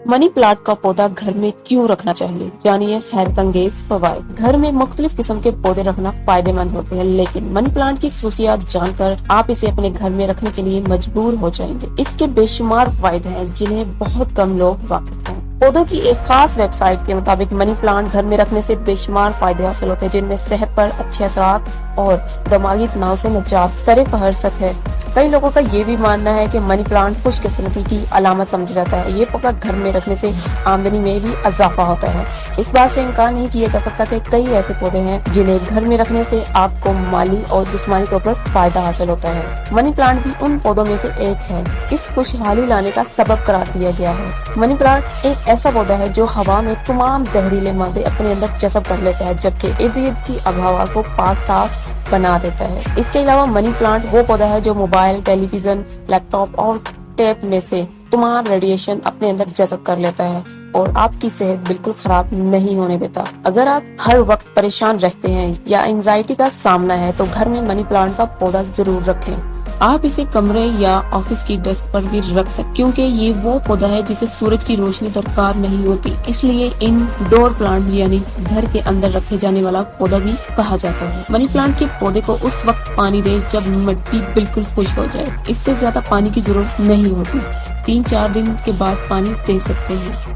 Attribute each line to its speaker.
Speaker 1: Money plant کا پودا گھر میں کیوں رکھنا چاہیے، جانیے حیرت انگیز فوائد۔ گھر میں مختلف قسم کے پودے رکھنا فائدے مند ہوتے ہیں، لیکن منی پلانٹ کی خصوصیات جان کر آپ اسے اپنے گھر میں رکھنے کے لیے مجبور ہو جائیں گے۔ اس کے بے شمار فوائد ہیں جنہیں بہت کم لوگ واقف ہیں۔ پودوں کی ایک خاص ویب سائٹ کے مطابق منی پلانٹ گھر میں رکھنے سے بے شمار فائدے حاصل ہوتے ہیں، جن میں صحت پر اچھے اثرات اور دماغی تناؤ سے نجات سر فہرست ہے۔ کئی لوگوں کا یہ بھی ماننا ہے کہ منی پلانٹ خوش قسمتی کی علامت سمجھا جاتا ہے۔ یہ پودا گھر میں رکھنے سے آمدنی میں بھی اضافہ ہوتا ہے۔ اس بات سے انکار نہیں کیا جا سکتا کہ کئی ایسے پودے ہیں جنہیں گھر میں رکھنے سے آپ کو مالی اور جسمانی طور پر فائدہ حاصل ہوتا ہے۔ منی پلانٹ بھی ان پودوں میں سے ایک ہے اس خوشحالی لانے کا سبب قرار دیا گیا ہے۔ منی پلانٹ ایک ایسا پودا ہے جو ہوا میں تمام زہریلے مادے اپنے اندر جذب کر لیتا ہے، جبکہ ارد گرد کی آب و ہوا کو پاک صاف بنا دیتا ہے۔ اس کے علاوہ منی پلانٹ وہ پودا ہے جو موبائل، ٹیلی ویژن، لیپ ٹاپ اور ٹیپ میں سے تمام ریڈیشن اپنے اندر جذب کر لیتا ہے اور آپ کی صحت بالکل خراب نہیں ہونے دیتا۔ اگر آپ ہر وقت پریشان رہتے ہیں یا اینگزائٹی کا سامنا ہے تو گھر میں منی پلانٹ کا پودا ضرور رکھیں۔ آپ اسے کمرے یا آفس کی ڈیسک پر بھی رکھ سکتے کیونکہ یہ وہ پودا ہے جسے سورج کی روشنی درکار نہیں ہوتی، اس لیے ان ڈور پلانٹ یعنی گھر کے اندر رکھے جانے والا پودا بھی کہا جاتا ہے۔ منی پلانٹ کے پودے کو اس وقت پانی دے جب مٹی بالکل خشک ہو جائے، اس سے زیادہ پانی کی ضرورت نہیں ہوتی۔ 3-4 دن کے بعد پانی دے سکتے ہیں۔